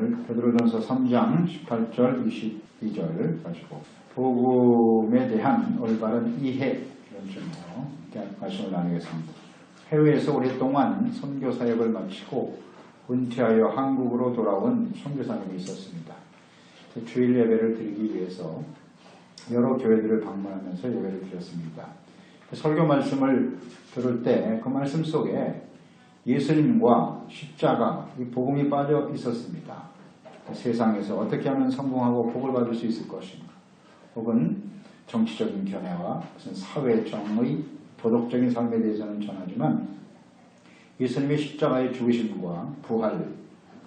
오늘 베드로전서 3장 18절 22절 가지고 복음에 대한 올바른 이해 이런 점으로 말씀을 나누겠습니다. 해외에서 오랫동안 선교 사역을 마치고 은퇴하여 한국으로 돌아온 선교사님이 있었습니다. 주일 예배를 드리기 위해서 여러 교회들을 방문하면서 예배를 드렸습니다. 설교 말씀을 들을 때 그 말씀 속에 예수님과 십자가, 이 복음이 빠져 있었습니다. 세상에서 어떻게 하면 성공하고 복을 받을 수 있을 것인가, 혹은 정치적인 견해와 무슨 사회정의, 도덕적인 삶에 대해서는 전하지만 예수님의 십자가의 죽으심과 부활,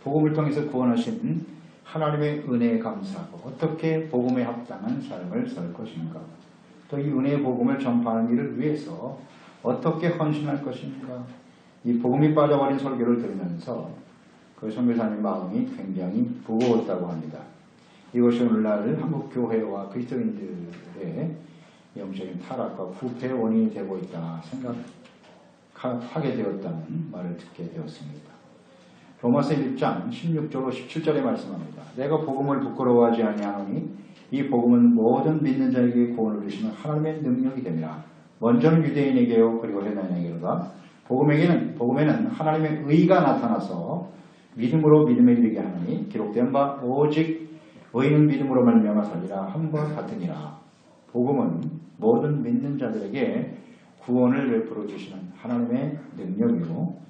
복음을 통해서 구원하신 하나님의 은혜에 감사하고 어떻게 복음에 합당한 삶을 살 것인가, 또 이 은혜의 복음을 전파하는 일을 위해서 어떻게 헌신할 것인가, 이 복음이 빠져버린 설교를 들으면서 그 선교사님 마음이 굉장히 무거웠다고 합니다. 이것이 오늘날 한국교회와 그리스도인들의 영적인 타락과 부패의 원인이 되고 있다 생각하게 되었다는 말을 듣게 되었습니다. 로마서 1장 16절로 17절에 말씀합니다. 내가 복음을 부끄러워하지 아니하노니 이 복음은 모든 믿는 자에게 구원을 주시는 하나님의 능력이 됩니다. 먼저는 유대인에게요, 그리고 헬라인에게로다. 복음에는 하나님의 의가 나타나서 믿음으로 믿음에 이르게 하니 기록된 바 오직 의인은 믿음으로 말미암아 살리라 함과 같으니라. 복음은 모든 믿는 자들에게 구원을 베풀어 주시는 하나님의 능력이고,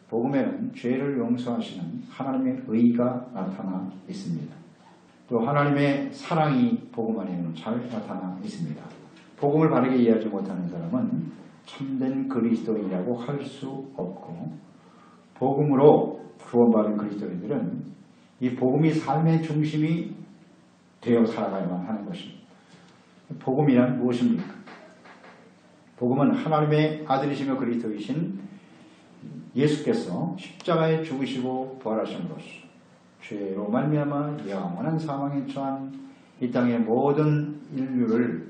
복음에는 죄를 용서하시는 하나님의 의가 나타나 있습니다. 또 하나님의 사랑이 복음 안에는 잘 나타나 있습니다. 복음을 바르게 이해하지 못하는 사람은 참된 그리스도인이라고 할 수 없고, 복음으로 구원받은 그리스도인들은 이 복음이 삶의 중심이 되어 살아가야만 하는 것입니다. 복음이란 무엇입니까? 복음은 하나님의 아들이시며 그리스도이신 예수께서 십자가에 죽으시고 부활하심으로써 죄로 말미암아 영원한 사망에 처한 이 땅의 모든 인류를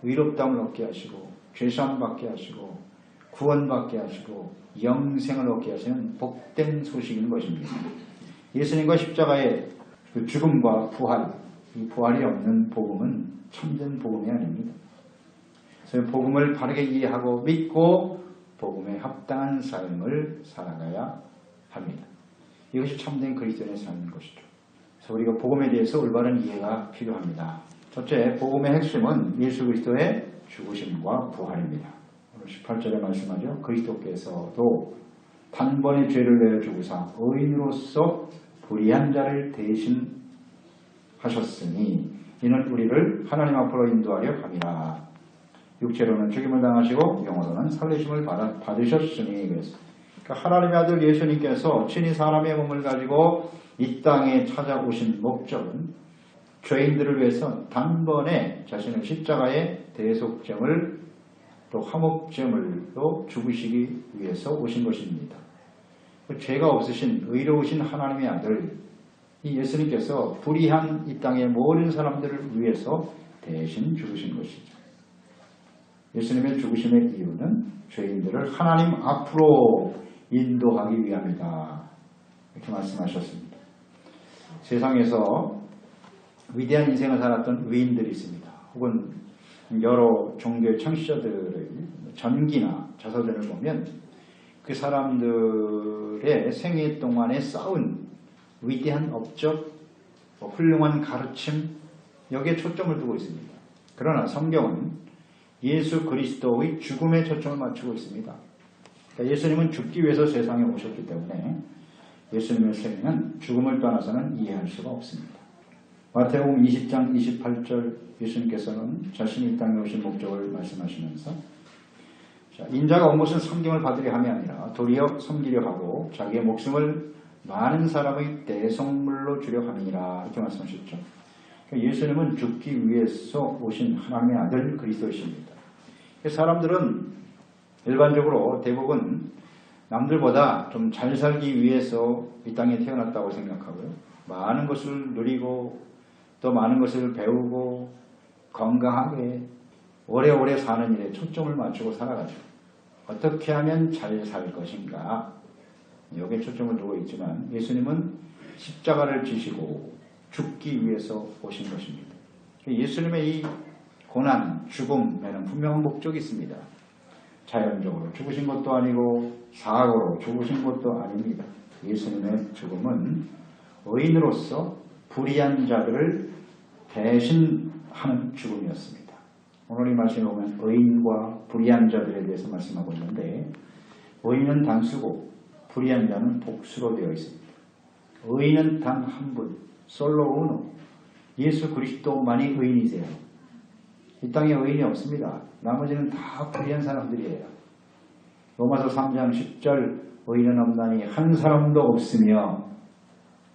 의롭다움을 얻게 하시고 죄사함 받게 하시고 구원받게 하시고 영생을 얻게 하시는 복된 소식인 것입니다. 예수님과 십자가의 그 죽음과 부활, 이 부활이 없는 복음은 참된 복음이 아닙니다. 그래서 복음을 바르게 이해하고 믿고 복음에 합당한 삶을 살아가야 합니다. 이것이 참된 그리스도인의 삶인 것이죠. 그래서 우리가 복음에 대해서 올바른 이해가 필요합니다. 첫째, 복음의 핵심은 예수 그리스도의 죽으심과 부활입니다. 18절에 말씀하죠. 그리스도께서도 단번에 죄를 내어 주고사 의인으로서 불의한 자를 대신하셨으니 이는 우리를 하나님 앞으로 인도하려 함이라. 육체로는 죽임을 당하시고 영으로는 살리심을 받으셨으니. 그러니까 하나님의 아들 예수님께서 친히 사람의 몸을 가지고 이 땅에 찾아오신 목적은 죄인들을 위해서 단번에 자신의 십자가의 대속죄물 또 화목제물로 죽으시기 위해서 오신 것입니다. 죄가 없으신 의로우신 하나님의 아들 이 예수님께서 불의한 이 땅의 모든 사람들을 위해서 대신 죽으신 것이죠. 예수님의 죽으심의 이유는 죄인들을 하나님 앞으로 인도하기 위함이다. 이렇게 말씀하셨습니다. 세상에서 위대한 인생을 살았던 위인들이 있습니다. 혹은 여러 종교의 창시자들의 전기나 자서전을 보면 그 사람들의 생애 동안에 쌓은 위대한 업적, 훌륭한 가르침, 여기에 초점을 두고 있습니다. 그러나 성경은 예수 그리스도의 죽음에 초점을 맞추고 있습니다. 그러니까 예수님은 죽기 위해서 세상에 오셨기 때문에 예수님의 생애는 죽음을 떠나서는 이해할 수가 없습니다. 마태복음 20장 28절 예수님께서는 자신이 이 땅에 오신 목적을 말씀하시면서 인자가 온 것은 섬김을 받으려 함이 아니라 도리어 섬기려 하고 자기의 목숨을 많은 사람의 대속물로 주려 함이니라 이렇게 말씀하셨죠. 예수님은 죽기 위해서 오신 하나님의 아들 그리스도이십니다. 사람들은 일반적으로 대부분 남들보다 좀 잘 살기 위해서 이 땅에 태어났다고 생각하고요. 많은 것을 누리고 또 많은 것을 배우고 건강하게 오래오래 사는 일에 초점을 맞추고 살아가죠. 어떻게 하면 잘 살 것인가 여기에 초점을 두고 있지만 예수님은 십자가를 지시고 죽기 위해서 오신 것입니다. 예수님의 이 고난, 죽음에는 분명한 목적이 있습니다. 자연적으로 죽으신 것도 아니고 사고로 죽으신 것도 아닙니다. 예수님의 죽음은 의인으로서 불의한 자들을 대신하는 죽음이었습니다. 오늘 이 말씀에 보면 의인과 불의한 자들에 대해서 말씀하고 있는데 의인은 단수고 불의한 자는 복수로 되어 있습니다. 의인은 단 한 분, 솔로 우노, 예수 그리스도만이 의인이세요. 이 땅에 의인이 없습니다. 나머지는 다 불의한 사람들이에요. 로마서 3장 10절 의인은 없나니 한 사람도 없으며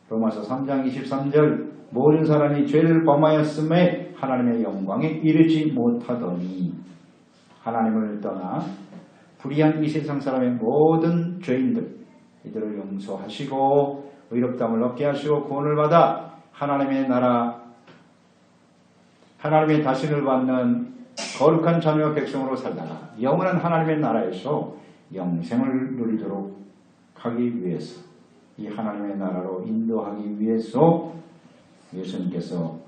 로마서 3장 23절 모든 사람이 죄를 범하였음에 하나님의 영광에 이르지 못하더니 하나님을 떠나 불의한 이 세상 사람의 모든 죄인들 이들을 용서하시고 의롭다함을 얻게 하시고 구원을 받아 하나님의 나라 하나님의 다신을 받는 거룩한 자녀 백성으로 살다가 영원한 하나님의 나라에서 영생을 누리도록 하기 위해서 이 하나님의 나라로 인도하기 위해서 예수님께서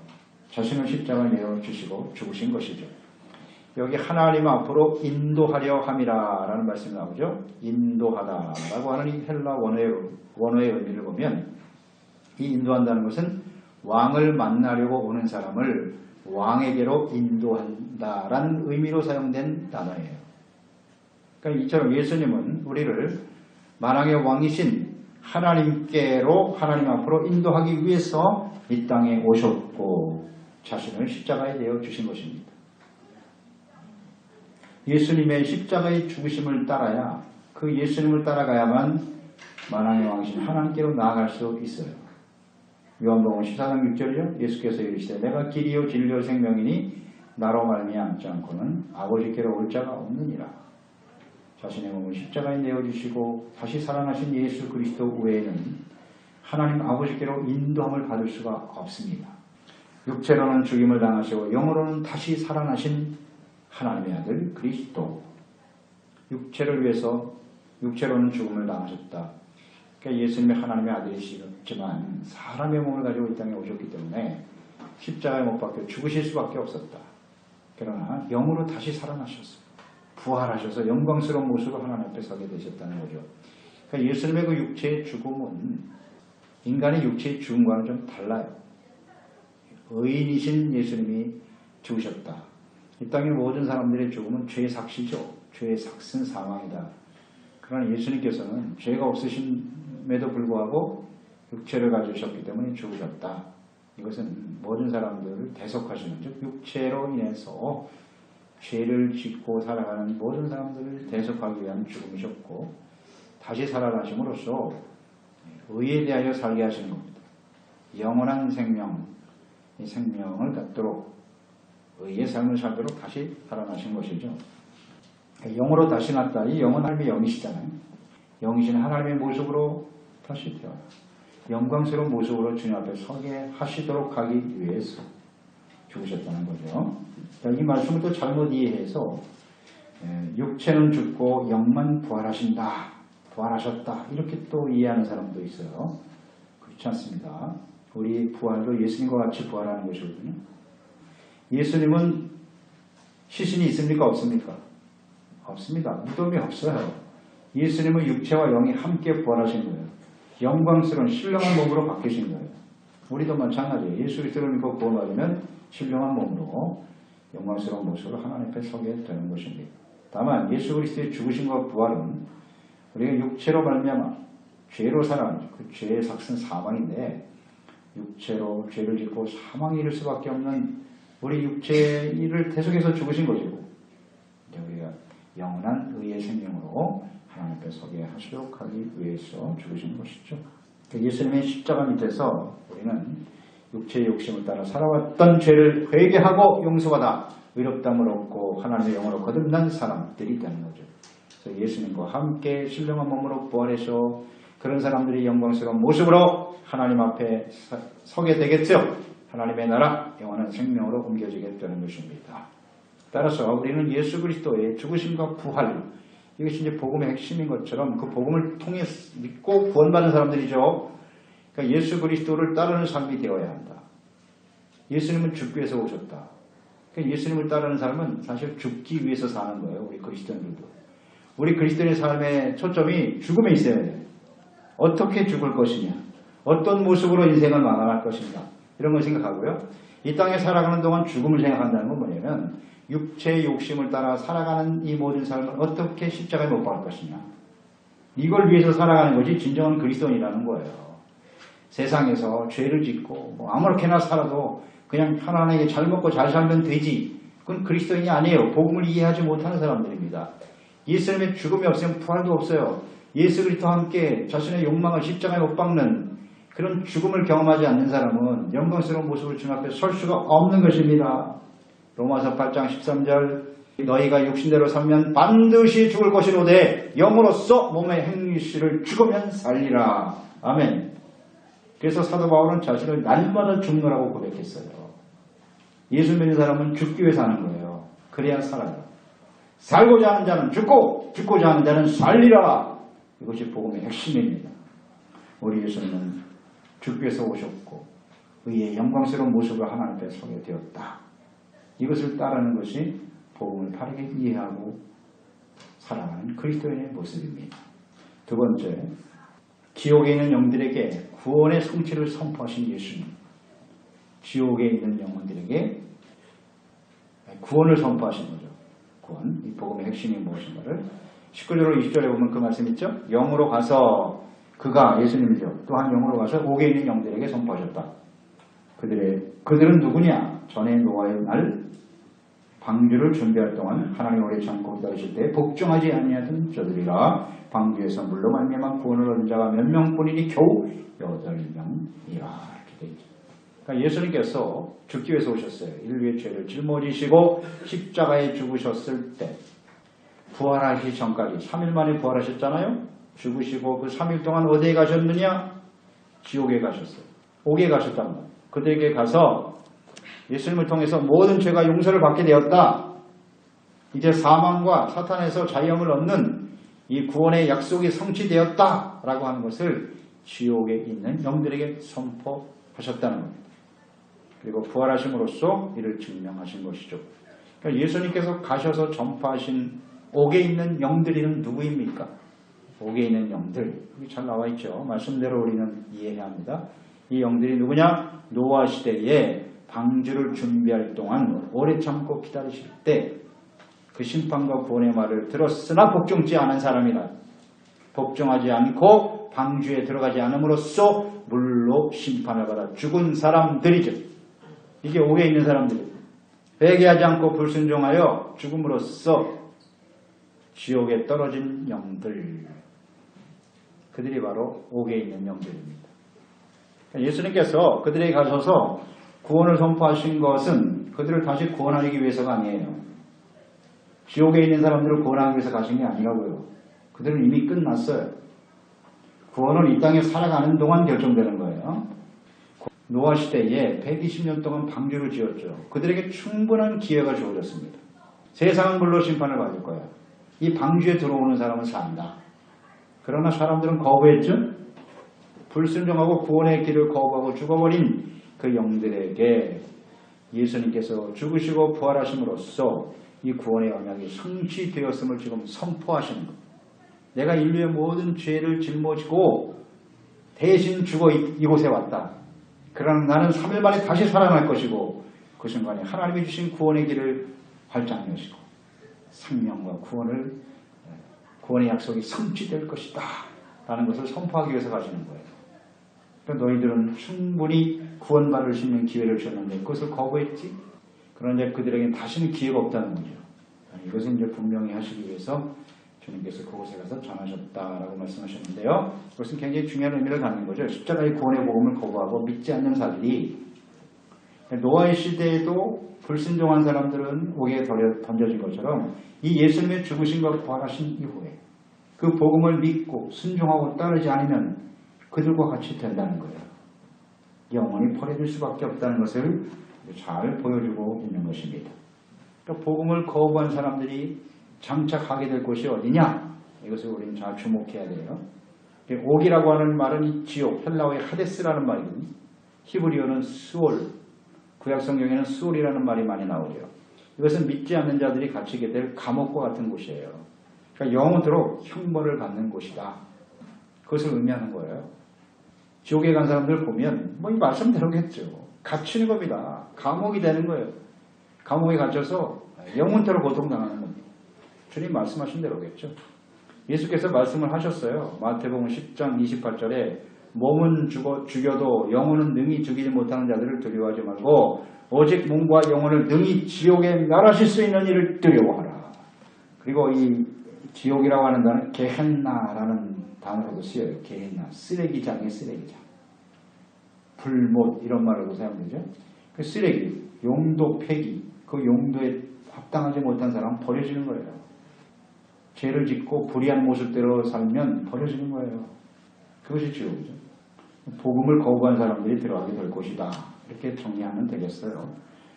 자신을 십자가에 내어주시고 죽으신 것이죠. 여기 하나님 앞으로 인도하려 함이라 라는 말씀이 나오죠. 인도하다 라고 하는 이 헬라 원어의 의미를 보면 이 인도한다는 것은 왕을 만나려고 오는 사람을 왕에게로 인도한다라는 의미로 사용된 단어예요. 그러니까 이처럼 예수님은 우리를 만왕의 왕이신 하나님께로 하나님 앞으로 인도하기 위해서 이 땅에 오셨고 자신을 십자가에 내어주신 것입니다. 예수님의 십자가의 죽으심을 따라야 그 예수님을 따라가야만 만왕의 왕이신 하나님께로 나아갈 수 있어요. 요한복음 14장 6절이요. 예수께서 이르시되 내가 길이요 진리요 생명이니 나로 말미암지 않고는 아버지께로 올 자가 없느니라. 자신의 몸을 십자가에 내어주시고 다시 살아나신 예수 그리스도 외에는 하나님 아버지께로 인도함을 받을 수가 없습니다. 육체로는 죽임을 당하시고 영으로는 다시 살아나신 하나님의 아들 그리스도. 육체를 위해서 육체로는 죽음을 당하셨다. 그러니까 예수님이 하나님의 아들이시지만 사람의 몸을 가지고 이 땅에 오셨기 때문에 십자가에 못 박혀 죽으실 수밖에 없었다. 그러나 영으로 다시 살아나셨어요. 부활하셔서 영광스러운 모습으로 하나님 앞에 서게 되셨다는 거죠. 그러니까 예수님의 그 육체의 죽음은 인간의 육체의 죽음과는 좀 달라요. 의인이신 예수님이 죽으셨다. 이 땅의 모든 사람들의 죽음은 죄의 삭시죠. 죄의 삭은 사망이다. 그러나 예수님께서는 죄가 없으심에도 불구하고 육체를 가지셨기 때문에 죽으셨다. 이것은 모든 사람들을 대속하시는, 즉 육체로 인해서 죄를 짓고 살아가는 모든 사람들을 대속하기 위한 죽음이셨고 다시 살아나심으로써 의에 대하여 살게 하시는 겁니다. 영원한 생명, 이 생명을 갖도록 의의 삶을 살도록 다시 살아나신 것이죠. 영으로 다시 났다. 이 영은 하나님의 영이시잖아요. 영이신 하나님의 모습으로 다시 태어나 영광스러운 모습으로 주님 앞에 서게 하시도록 하기 위해서 죽으셨다는 거죠. 이 말씀을 또 잘못 이해해서 육체는 죽고 영만 부활하신다, 부활하셨다 이렇게 또 이해하는 사람도 있어요. 그렇지 않습니다. 우리 부활도 예수님과 같이 부활하는 것이거든요. 예수님은 시신이 있습니까? 없습니까? 없습니다. 무덤이 없어요. 예수님은 육체와 영이 함께 부활하신 거예요. 영광스러운 신령한 몸으로 바뀌신 거예요. 우리도 마찬가지예요. 예수 그리스도를 믿고 구원받으면 신령한 몸으로 영광스러운 모습으로 하나님 앞에 서게 되는 것입니다. 다만 예수 그리스도의 죽으심과 부활은 우리가 육체로 말미암아 죄로 살아가는 그 죄의 삭은 사망인데 육체로 죄를 짓고 사망에 이를 수밖에 없는 우리 육체를 대속해서 죽으신 것이고 우리가 영원한 의의 생명으로 하나님 앞에 서게 하시도록 하기 위해서 죽으신 것이죠. 예수님의 십자가 밑에서 우리는 육체의 욕심을 따라 살아왔던 죄를 회개하고 용서받아 의롭다함을 얻고 하나님의 영으로 거듭난 사람들이 되는 거죠. 그래서 예수님과 함께 신령한 몸으로 부활해서 그런 사람들이 영광스러운 모습으로 하나님 앞에 서게 되겠죠. 하나님의 나라 영원한 생명으로 옮겨지게 되는 것입니다. 따라서 우리는 예수 그리스도의 죽으심과 부활, 이것이 이제 복음의 핵심인 것처럼 그 복음을 통해 믿고 구원받은 사람들이죠. 그러니까 예수 그리스도를 따르는 삶이 되어야 한다. 예수님은 죽기 위해서 오셨다. 그러니까 예수님을 따르는 삶은 사실 죽기 위해서 사는 거예요. 우리 그리스도인들도. 우리 그리스도인의 삶의 초점이 죽음에 있어야 돼요. 어떻게 죽을 것이냐, 어떤 모습으로 인생을 마감할 것인가, 이런 걸 생각하고요. 이 땅에 살아가는 동안 죽음을 생각한다는 건 뭐냐면 육체의 욕심을 따라 살아가는 이 모든 삶을 어떻게 십자가에 못 박을 것이냐, 이걸 위해서 살아가는 것이 진정한 그리스도인이라는 거예요. 세상에서 죄를 짓고 아무렇게나 살아도 그냥 편안하게 잘 먹고 잘 살면 되지, 그건 그리스도인이 아니에요. 복음을 이해하지 못하는 사람들입니다. 예수님의 죽음이 없으면 부활도 없어요. 예수 그리스도와 함께 자신의 욕망을 십자가에 못 박는 그런 죽음을 경험하지 않는 사람은 영광스러운 모습을 주님 앞에 설 수가 없는 것입니다. 로마서 8장 13절, 너희가 육신대로 살면 반드시 죽을 것이로되 영으로서 몸의 행위시를 죽으면 살리라. 아멘. 그래서 사도 바울은 자신을 날마다 죽노라고 고백했어요. 예수 믿는 사람은 죽기 위해 사는 거예요. 그래야 살아요. 살고자 하는 자는 죽고 죽고자 하는 자는 살리라. 이것이 복음의 핵심입니다. 우리 예수님은 죽기 위해서 오셨고 의의 영광스러운 모습으로 하나님 앞에 서게 되었다. 이것을 따르는 것이 복음을 바르게 이해하고 살아가는 그리스도인의 모습입니다. 두 번째, 지옥에 있는 영들에게 구원의 성취를 선포하신 예수님. 지옥에 있는 영혼들에게 구원을 선포하신 거죠. 구원, 이 복음의 핵심이 무엇인가를 19절로 20절에 보면 그 말씀 있죠. 영으로 가서, 그가 예수님이죠. 또한 영으로 가서 옥에 있는 영들에게 선포하셨다. 그들은 누구냐? 전에 노아의 날 방주를 준비할 동안 하나님 오래 참고 기다리실 때 복종하지 아니하던 저들이라. 방주에서 물로 말미암아 구원을 얻은 자가 몇 명뿐이니 겨우 8명이라. 이렇게 되어 있죠. 그러니까 예수님께서 죽기 위해서 오셨어요. 인류의 죄를 짊어지시고 십자가에 죽으셨을 때 부활하기 전까지 3일 만에 부활하셨잖아요. 죽으시고 그 3일 동안 어디에 가셨느냐? 지옥에 가셨어요. 옥에 가셨단 말이에요. 그들에게 가서 예수님을 통해서 모든 죄가 용서를 받게 되었다. 이제 사망과 사탄에서 자유함을 얻는 이 구원의 약속이 성취되었다 라고 하는 것을 지옥에 있는 영들에게 선포하셨다는 겁니다. 그리고 부활하심으로써 이를 증명하신 것이죠. 그러니까 예수님께서 가셔서 전파하신 옥에 있는 영들이는 누구입니까? 옥에 있는 영들, 여기 잘 나와 있죠. 말씀대로 우리는 이해해야 합니다. 이 영들이 누구냐? 노아 시대에 방주를 준비할 동안 오래 참고 기다리실 때 그 심판과 구원의 말을 들었으나 복종치 않은 사람이라. 복종하지 않고 방주에 들어가지 않음으로써 물로 심판을 받아 죽은 사람들이죠. 이게 옥에 있는 사람들이에요. 회개하지 않고 불순종하여 죽음으로써 지옥에 떨어진 영들, 그들이 바로 옥에 있는 영들입니다. 예수님께서 그들에게 가셔서 구원을 선포하신 것은 그들을 다시 구원하기 위해서가 아니에요. 지옥에 있는 사람들을 구원하기 위해서 가신 게 아니라고요. 그들은 이미 끝났어요. 구원은 이 땅에 살아가는 동안 결정되는 거예요. 노아 시대에 120년 동안 방주를 지었죠. 그들에게 충분한 기회가 주어졌습니다. 세상은 물로 심판을 받을 거야. 이 방주에 들어오는 사람은 산다. 그러나 사람들은 거부했죠. 불순종하고 구원의 길을 거부하고 죽어버린 그 영들에게 예수님께서 죽으시고 부활하심으로써 이 구원의 언약이 성취되었음을 지금 선포하시는 겁니다. 내가 인류의 모든 죄를 짊어지고 대신 죽어 이곳에 왔다. 그러나 나는 3일 만에 다시 살아날 것이고 그 순간에 하나님이 주신 구원의 길을 활짝 여시고 생명과 구원의 약속이 성취될 것이다 라는 것을 선포하기 위해서 가시는 거예요. 그러니까 너희들은 충분히 구원받을 수 있는 기회를 주셨는데 그것을 거부했지. 그런데 그들에게는 다시는 기회가 없다는 거죠. 이것은 이제 분명히 하시기 위해서 주님께서 그곳에 가서 전하셨다라고 말씀하셨는데요. 그것은 굉장히 중요한 의미를 갖는 거죠. 십자가의 구원의 복음을 거부하고 믿지 않는 자들이, 노아의 시대에도 불순종한 사람들은 옥에 던져진 것처럼 이 예수님의 죽으심과 부활하신 이후에 그 복음을 믿고 순종하고 따르지 않으면 그들과 같이 된다는 거예요. 영원히 버려질 수밖에 없다는 것을 잘 보여주고 있는 것입니다. 그러니까 복음을 거부한 사람들이 장착하게 될 곳이 어디냐? 이것을 우리는 잘 주목해야 돼요. 옥이라고 하는 말은 이 지옥, 헬라어의 하데스라는 말이거든요. 히브리어는 스올, 구약 성경에는 스올이라는 말이 많이 나오죠. 이것은 믿지 않는 자들이 갇히게 될 감옥과 같은 곳이에요. 그러니까 영원토록 형벌을 받는 곳이다. 그것을 의미하는 거예요. 지옥에 간 사람들 보면 뭐 이 말씀대로겠죠. 갇히는 겁니다. 감옥이 되는 거예요. 감옥에 갇혀서 영원토록 고통당하는 겁니다. 주님 말씀하신 대로겠죠. 예수께서 말씀을 하셨어요. 마태복음 10장 28절에 몸은 죽여도 영혼은 능히 죽이지 못하는 자들을 두려워하지 말고 오직 몸과 영혼을 능히 지옥에 멸하실 수 있는 이를 두려워하라. 그리고 이 지옥이라고 하는 단어는 게헨나라는 단어로도 쓰여요. 게헨나, 쓰레기장의 쓰레기장. 불못 이런 말로도 사용되죠. 그 쓰레기, 용도 폐기, 그 용도에 합당하지 못한 사람은 버려지는 거예요. 죄를 짓고 불의한 모습대로 살면 버려지는 거예요. 그것이 지옥이죠. 복음을 거부한 사람들이 들어가게 될 것이다. 이렇게 정리하면 되겠어요.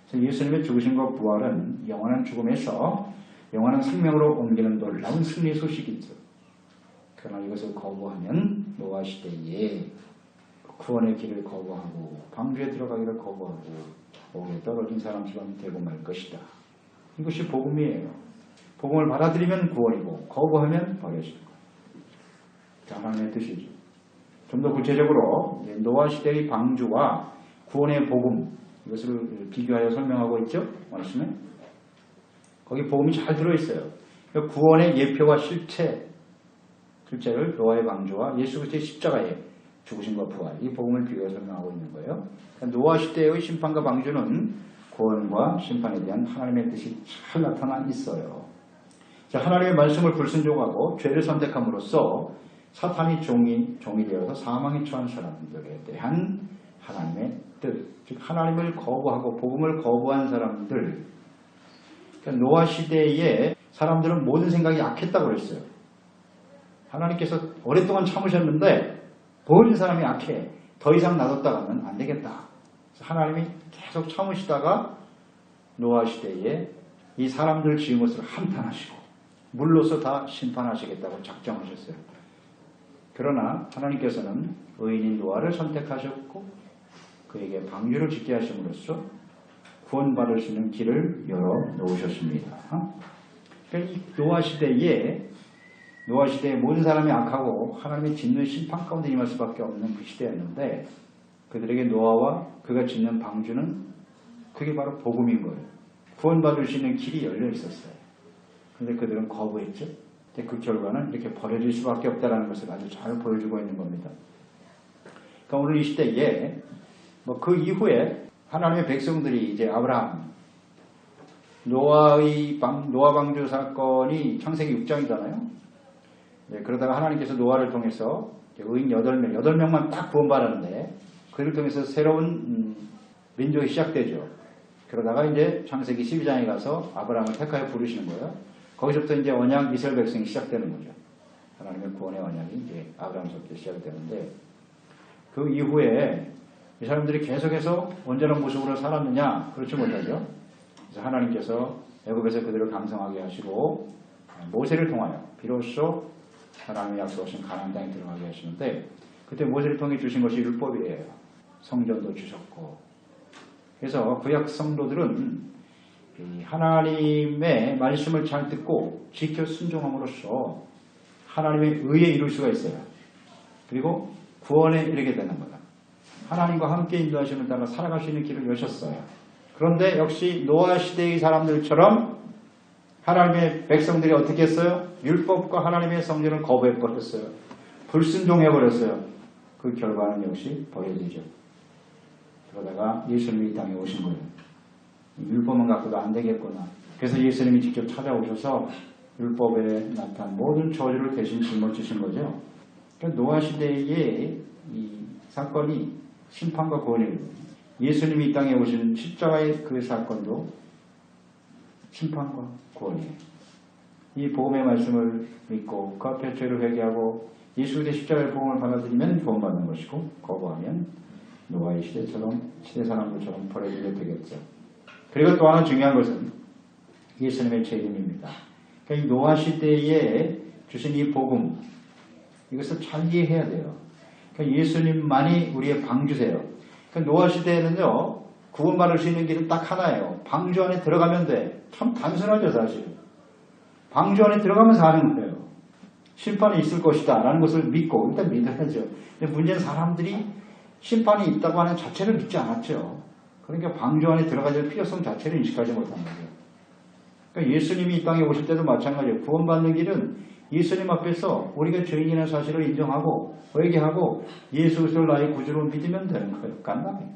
그래서 예수님의 죽으심과 부활은 영원한 죽음에서 영원한 생명으로 옮기는 놀라운 승리 소식이죠. 그러나 이것을 거부하면 노아 시대에 구원의 길을 거부하고 방주에 들어가기를 거부하고 옥에 떨어진 사람처럼 되고 말 것이다. 이것이 복음이에요. 복음을 받아들이면 구원이고 거부하면 버려지는 거예요. 하나님의 뜻이죠. 좀 더 구체적으로 노아 시대의 방주와 구원의 복음 이것을 비교하여 설명하고 있죠. 말씀에 거기 복음이 잘 들어있어요. 구원의 예표와 실제를 노아의 방주와 예수 그리스도의 십자가의 죽으심과 부활 이 복음을 비교해서 설명하고 있는 거예요. 노아 시대의 심판과 방주는 구원과 심판에 대한 하나님의 뜻이 잘 나타나 있어요. 자, 하나님의 말씀을 불순종하고 죄를 선택함으로써 사탄이 종이 되어서 사망에 처한 사람들에 대한 하나님의 뜻, 즉 하나님을 거부하고 복음을 거부한 사람들. 그러니까 노아 시대에 사람들은 모든 생각이 약했다고 그랬어요. 하나님께서 오랫동안 참으셨는데 모든 사람이 약해. 더 이상 놔뒀다가는 안 되겠다. 그래서 하나님이 계속 참으시다가 노아 시대에 이 사람들 지은 것을 한탄하시고 물로서 다 심판하시겠다고 작정하셨어요. 그러나 하나님께서는 의인인 노아를 선택하셨고 그에게 방주를 짓게 하심으로써 구원받을 수 있는 길을 열어놓으셨습니다. 그러니까 이 노아 시대에 모든 사람이 악하고 하나님의 짓는 심판 가운데 임할 수밖에 없는 그 시대였는데 그들에게 노아와 그가 짓는 방주는 그게 바로 복음인 거예요. 구원받을 수 있는 길이 열려 있었어요. 그런데 그들은 거부했죠. 그 결과는 이렇게 버려질 수밖에 없다는 것을 아주 잘 보여주고 있는 겁니다. 그러니까 오늘 이 시대에 그 이후에 하나님의 백성들이 이제 아브라함, 노아 방주 사건이 창세기 6장이잖아요. 네, 그러다가 하나님께서 노아를 통해서 의인 8명만 딱 구원받았는데 그를 통해서 새로운 민족이 시작되죠. 그러다가 이제 창세기 12장에 가서 아브라함을 택하여 부르시는 거예요. 거기서부터 이제 언약 이스라엘 백성이 시작되는 거죠. 하나님의 구원의 언약이 이제 아브라함서부터 시작이 되는데 그 이후에 이 사람들이 계속해서 온전한 모습으로 살았느냐? 그렇지 못하죠. 그래서 하나님께서 애굽에서 그들을 강성하게 하시고 모세를 통하여 비로소 하나님의 약속하신 가나안 땅에 들어가게 하시는데 그때 모세를 통해 주신 것이 율법이에요. 성전도 주셨고 그래서 구약 성도들은 하나님의 말씀을 잘 듣고 지켜 순종함으로써 하나님의 의에 이룰 수가 있어요. 그리고 구원에 이르게 되는 거다. 하나님과 함께 인도하심을 따라 살아갈 수 있는 길을 여셨어요. 그런데 역시 노아 시대의 사람들처럼 하나님의 백성들이 어떻게 했어요? 율법과 하나님의 성전을 거부해버렸어요. 불순종해버렸어요. 그 결과는 역시 버려지죠. 그러다가 예수님이 이 땅에 오신 거예요. 율법만 갖고도 안 되겠구나. 그래서 예수님이 직접 찾아오셔서 율법에 나타난 모든 저주를 대신 짊어지신 거죠. 그러니까 노아 시대의 이 사건이 심판과 구원이에요. 예수님이 이 땅에 오신 십자가의 그 사건도 심판과 구원이에요. 이 복음의 말씀을 믿고 그 앞에 죄를 회개하고 예수 그리스도의 십자가의 복음을 받아들이면 구원받는 것이고 거부하면 노아의 시대처럼 시대 사람들처럼 버려지게 되겠죠. 그리고 또 하나 중요한 것은 예수님의 재림입니다. 그러니까 이 노아 시대에 주신 이 복음 이것을 잘 이해해야 돼요. 그러니까 예수님만이 우리의 방주세요. 그러니까 노아 시대에는요, 구원받을 수 있는 길은 딱 하나예요. 방주 안에 들어가면 돼. 참 단순하죠, 사실. 방주 안에 들어가면서 하는 거예요. 심판이 있을 것이다 라는 것을 믿고 일단 믿어야죠. 근데 문제는 사람들이 심판이 있다고 하는 자체를 믿지 않았죠. 그러니까 방주 안에 들어가야 될 필요성 자체를 인식하지 못한 거죠. 그러니까 예수님이 이 땅에 오실 때도 마찬가지예요. 구원받는 길은 예수님 앞에서 우리가 죄인이라는 사실을 인정하고 회개하고 예수 그리스도를 나의 구주로 믿으면 되는 거예요. 간단해요.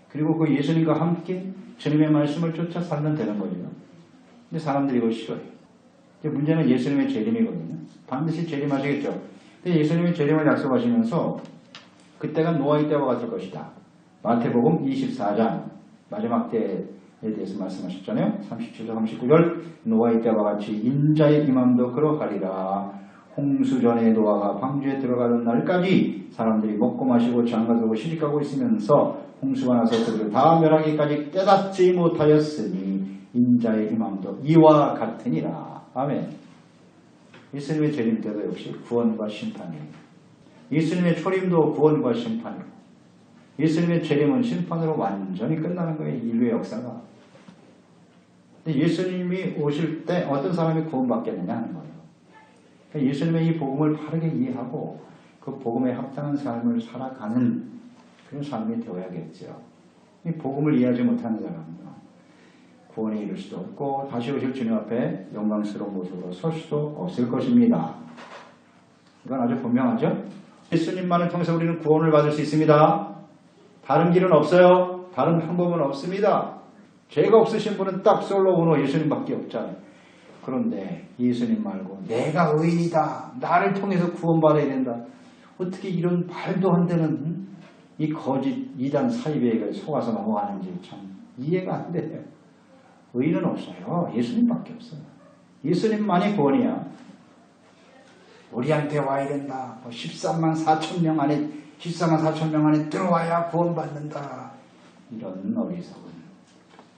그리고 그 예수님과 함께 주님의 말씀을 쫓아 살면 되는 거죠. 근데 사람들이 이걸 싫어해요. 문제는 예수님의 재림이거든요. 반드시 재림하시겠죠. 근데 예수님의 재림을 약속하시면서 그때가 노아의 때와 같을 것이다. 마태복음 24장 마지막 때에 대해서 말씀하셨잖아요. 37절 39절 노아의 때와 같이 인자의 임함도 그러하리라. 홍수전에 노아가 방주에 들어가는 날까지 사람들이 먹고 마시고 장가들고 시집가고 있으면서 홍수가 나서 그들을 다 멸하기까지 깨닫지 못하였으니 인자의 임함도 이와 같으니라. 아멘. 예수님의 재림 때도 역시 구원과 심판이에요. 예수님의 초림도 구원과 심판이에요. 예수님의 재림은 심판으로 완전히 끝나는 거예요. 인류의 역사가. 근데 예수님이 오실 때 어떤 사람이 구원받겠느냐 하는 거예요. 그러니까 예수님의 이 복음을 바르게 이해하고 그 복음에 합당한 삶을 살아가는 그런 삶이 되어야겠죠. 이 복음을 이해하지 못하는 사람은 구원에 이를 수도 없고 다시 오실 주님 앞에 영광스러운 모습으로 설 수도 없을 것입니다. 이건 아주 분명하죠? 예수님만을 통해서 우리는 구원을 받을 수 있습니다. 다른 길은 없어요. 다른 방법은 없습니다. 죄가 없으신 분은 딱 솔로 오노 예수님밖에 없잖아요. 그런데 예수님 말고 내가 의인이다. 나를 통해서 구원받아야 된다. 어떻게 이런 말도 안 되는 이 거짓 이단 사이비에 속아서 넘어가는지 참 이해가 안 돼요. 의인은 없어요. 예수님밖에 없어요. 예수님만이 구원이야. 우리한테 와야 된다. 13만 4천 명 안에 14만 4천 명 안에 들어와야 구원받는다. 이런 어리석은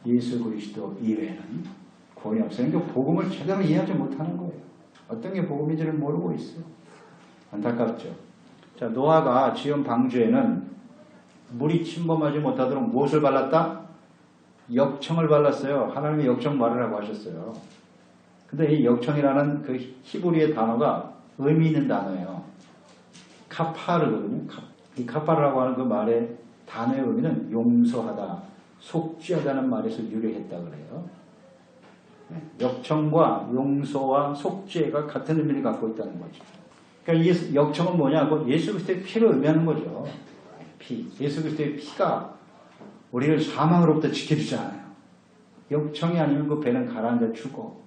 예수 그리스도 이외에는 구원이 없어요. 그러니까 복음을 제대로 이해하지 못하는 거예요. 어떤 게 복음인지를 모르고 있어요. 안타깝죠. 자, 노아가 지은 방주에는 물이 침범하지 못하도록 무엇을 발랐다? 역청을 발랐어요. 하나님이 역청 바르라고 하셨어요. 근데 이 역청이라는 그 히브리의 단어가 의미 있는 단어예요. 카파르거든요. 이 카파르라고 하는 그 말의 단어의 의미는 용서하다, 속죄하다는 말에서 유래했다 그래요. 역청과 용서와 속죄가 같은 의미를 갖고 있다는 거죠. 그러니까 이 역청은 뭐냐? 예수 그리스도의 피를 의미하는 거죠. 피. 예수 그리스도의 피가 우리를 사망으로부터 지켜주잖아요. 역청이 아니면 그 배는 가라앉아 죽고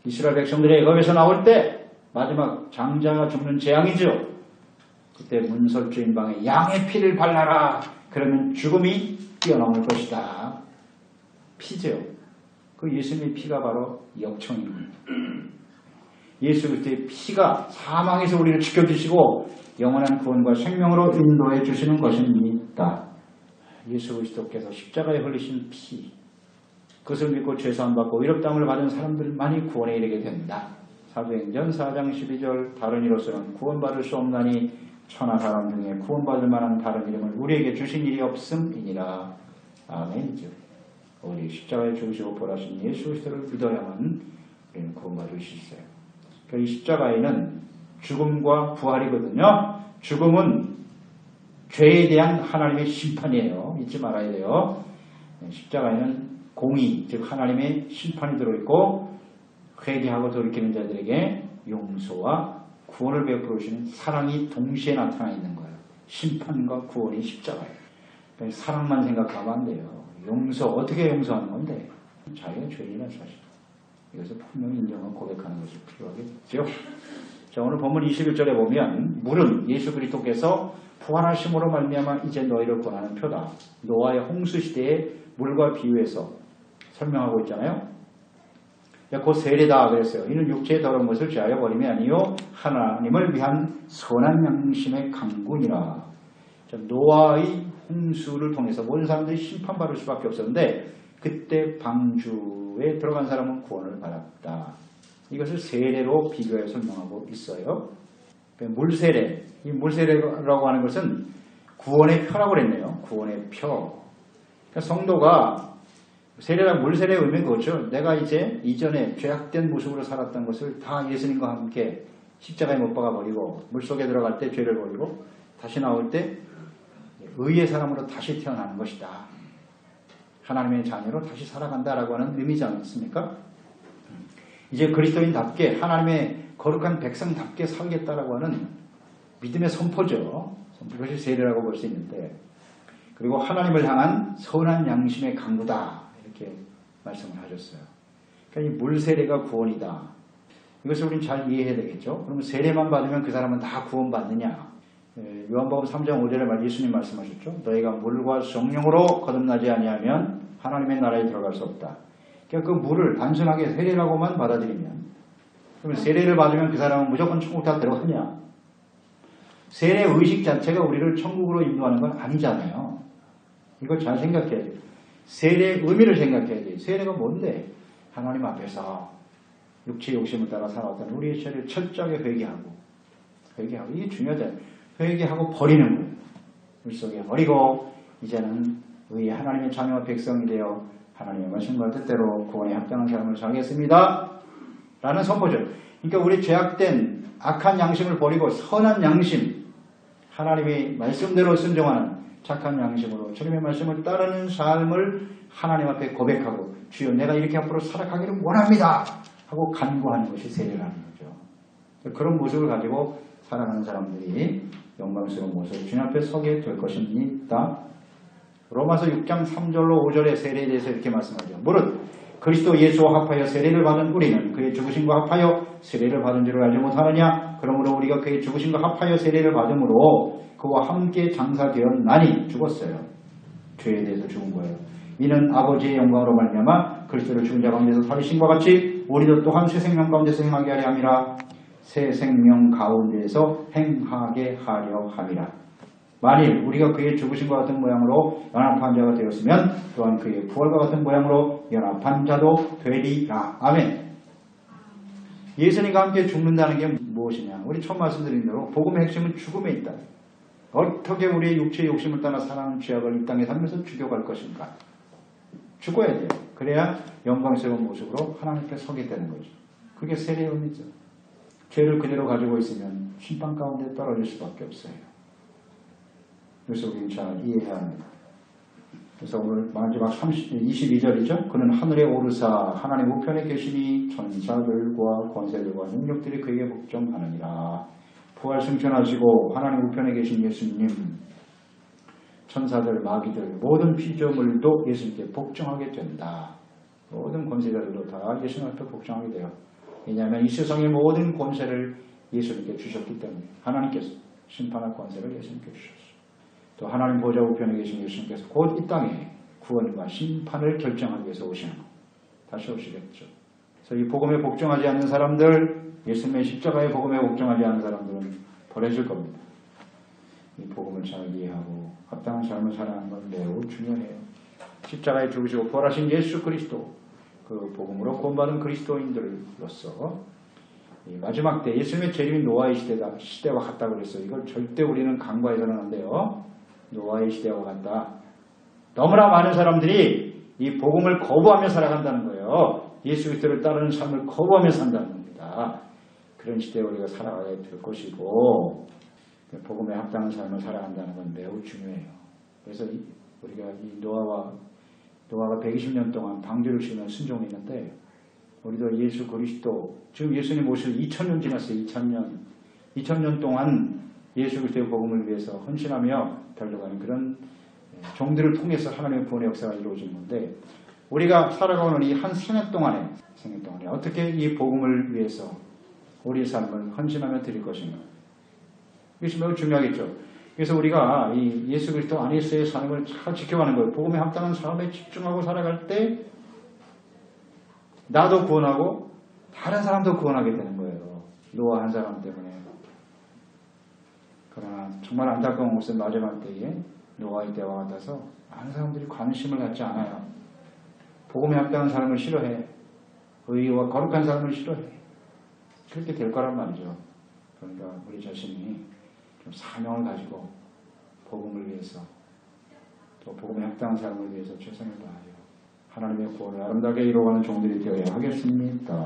이스라엘 백성들이 애굽에서 나올 때 마지막 장자가 죽는 재앙이죠. 그때 문설주인 방에 양의 피를 발라라. 그러면 죽음이 뛰어넘을 것이다. 피죠. 그 예수님의 피가 바로 역청입니다. 예수 그리스도의 피가 사망에서 우리를 지켜주시고 영원한 구원과 생명으로 인도해 주시는 것입니다. 예수 그리스도께서 십자가에 흘리신 피, 그것을 믿고 죄사함받고 의롭다함을 받은 사람들만이 구원에 이르게 된다. 사도행전 4장 12절 다른 이로서는 구원받을 수 없나니 천하 사람 중에 구원받을 만한 다른 이름을 우리에게 주신 일이 없음이니라. 아멘이죠. 우리 십자가에 죽으시고 부활하신 예수 그리스도를 믿어야만 우리는 구원받을 수 있어요. 이 십자가에는 죽음과 부활이거든요. 죽음은 죄에 대한 하나님의 심판이에요. 잊지 말아야 돼요. 십자가에는 공의, 즉 하나님의 심판이 들어있고 회개하고 돌이키는 자들에게 용서와 구원을 베풀어 주시는 사랑이 동시에 나타나 있는 거예요. 심판과 구원이 십자가예요. 그러니까 사랑만 생각하면 안 돼요. 용서, 어떻게 용서하는 건데? 자기가 죄인이라는 사실. 이것을 분명히 인정하고 고백하는 것이 필요하겠죠. 자, 오늘 본문 21절에 보면 물은 예수 그리스도께서 부활하심으로 말미암아 이제 너희를 구원하는 표다. 노아의 홍수 시대의 물과 비유해서 설명하고 있잖아요. 곧 세례다 그랬어요. 이는 육체의 더러운 것을 제하여 버림이 아니요 하나님을 위한 선한 양심의 강군이라. 노아의 홍수를 통해서 모든 사람들이 심판받을 수밖에 없었는데 그때 방주에 들어간 사람은 구원을 받았다. 이것을 세례로 비교해 설명하고 있어요. 물세례, 이 물세례라고 하는 것은 구원의 표라고 그랬네요. 구원의 표. 그러니까 성도가 세례란 물세례의 의미는 그렇죠. 내가 이제 이전에 죄악된 모습으로 살았던 것을 다 예수님과 함께 십자가에 못 박아 버리고 물속에 들어갈 때 죄를 버리고 다시 나올 때 의의 사람으로 다시 태어나는 것이다. 하나님의 자녀로 다시 살아간다라고 하는 의미지 않습니까? 이제 그리스도인답게 하나님의 거룩한 백성답게 살겠다라고 하는 믿음의 선포죠. 그것이 세례라고 볼 수 있는데, 그리고 하나님을 향한 선한 양심의 강구다 이렇게 말씀을 하셨어요. 그러니까 이 물세례가 구원이다. 이것을 우리는 잘 이해해야 되겠죠. 그러면 세례만 받으면 그 사람은 다 구원받느냐? 요한복음 3장 5절에 말 예수님 말씀하셨죠. 너희가 물과 성령으로 거듭나지 아니하면 하나님의 나라에 들어갈 수 없다. 그러니까 그 물을 단순하게 세례라고만 받아들이면, 그러면 세례를 받으면 그 사람은 무조건 천국 다 들어가냐? 세례 의식 자체가 우리를 천국으로 인도하는 건 아니잖아요. 이걸 잘 생각해야 돼요. 세례의 의미를 생각해야 돼요. 세례가 뭔데? 하나님 앞에서 육체의 욕심을 따라 살아왔던 우리의 죄를 철저하게 회개하고 이게 중요하잖아요. 회개하고 버리는 거예요. 물속에 버리고 이제는 의의 하나님의 자녀와 백성이 되어 하나님의 말씀과 뜻대로 구원에 합당한 삶을 살겠습니다. 라는 선포죠. 그러니까 우리 죄악된 악한 양심을 버리고 선한 양심, 하나님의 말씀대로 순종하는 착한 양심으로 주님의 말씀을 따르는 삶을 하나님 앞에 고백하고 주여 내가 이렇게 앞으로 살아가기를 원합니다 하고 간구하는 것이 세례라는 거죠. 그런 모습을 가지고 살아가는 사람들이 영광스러운 모습으로 주님 앞에 서게 될 것입니다. 로마서 6장 3절로 5절의 세례에 대해서 이렇게 말씀하죠. 무릇 그리스도 예수와 합하여 세례를 받은 우리는 그의 죽으심과 합하여 세례를 받은 줄을 알지 못하느냐? 그러므로 우리가 그의 죽으심과 합하여 세례를 받음으로 그와 함께 장사되었나니 죽었어요. 죄에 대해서 죽은 거예요. 이는 아버지의 영광으로 말미암아 그리스도를 죽은 자 가운데서 살리신 것 같이 우리도 또한 새 생명 가운데서 행하게 하려 함이라. 새 생명 가운데서 행하게 하려 함이라. 만일 우리가 그의 죽으심과 같은 모양으로 연합한 자가 되었으면 또한 그의 부활과 같은 모양으로 연합한 자도 되리라. 아멘. 예수님과 함께 죽는다는 게 무엇이냐? 우리 처음 말씀드린 대로 복음의 핵심은 죽음에 있다. 어떻게 우리의 육체의 욕심을 따라 사랑하는 죄악을 이 땅에 살면서 죽여갈 것인가? 죽어야 돼요. 그래야 영광스러운 모습으로 하나님께 서게 되는 거죠. 그게 세례의 의미죠. 죄를 그대로 가지고 있으면 심판 가운데 떨어질 수밖에 없어요. 그래서 우리는 잘 이해해야 합니다. 그래서 오늘 마지막 22절이죠. 그는 하늘에 오르사 하나님 우편에 계시니 천사들과 권세들과 능력들이 그에게 복종하느니라. 부활 승천하시고 하나님 우편에 계신 예수님, 천사들, 마귀들, 모든 피조물도 예수님께 복종하게 된다. 모든 권세자들도 다 예수님 앞에 복종하게 돼요. 왜냐하면 이 세상의 모든 권세를 예수님께 주셨기 때문에 하나님께서 심판할 권세를 예수님께 주셨어요. 또 하나님 보좌 우편에 계신 예수님께서 곧 이 땅에 구원과 심판을 결정하기 위해서 오시는 것. 다시 오시겠죠. 그래서 이 복음에 복종하지 않는 사람들, 예수님의 십자가의 복음에 복종하지 않는 사람들은 버려질 겁니다. 이 복음을 잘 이해하고 합당한 삶을 살아가는 건 매우 중요해요. 십자가에 죽으시고 부활하신 예수 그리스도, 그 복음으로 구원받은 그리스도인들로서 이 마지막 때 예수님의 재림이 노아의 시대와 같다고 그랬어요. 이걸 절대 우리는 간과해서는 안 돼요. 노아의 시대와 같다. 너무나 많은 사람들이 이 복음을 거부하며 살아간다는 거예요. 예수 그리스도를 따르는 삶을 거부하며 산다는 겁니다. 그런 시대에 우리가 살아가야 될 것이고 복음에 합당한 삶을 살아간다는 건 매우 중요해요. 그래서 우리가 이 노아가 120년 동안 방주를 씌우며 순종했는데 우리도 예수 그리스도, 지금 예수님 오실 2000년 지났어요. 2000년 동안 예수 그리스도의 복음을 위해서 헌신하며 달려가는 그런 종들을 통해서 하나님의 구원의 역사가 이루어진 건데 우리가 살아가는 이 한 생애 동안에 어떻게 이 복음을 위해서 우리의 삶을 헌신하며 드릴 것인가. 이것이 매우 중요하겠죠. 그래서 우리가 이 예수 그리스도 안에서의 삶을 잘 지켜가는 거예요. 복음에 합당한 삶에 집중하고 살아갈 때 나도 구원하고 다른 사람도 구원하게 되는 거예요. 노아 한 사람 때문에. 그러나 정말 안타까운 것은 마지막 때에 노아의 때와 같아서 많은 사람들이 관심을 갖지 않아요. 복음에 합당한 삶을 싫어해. 의와 거룩한 삶을 싫어해. 그렇게 될 거란 말이죠. 그러니까 우리 자신이 좀 사명을 가지고 복음을 위해서 또 복음에 합당한 삶을 위해서 최선을 다하여 하나님의 구원을 아름답게 이루어가는 종들이 되어야 하겠습니다.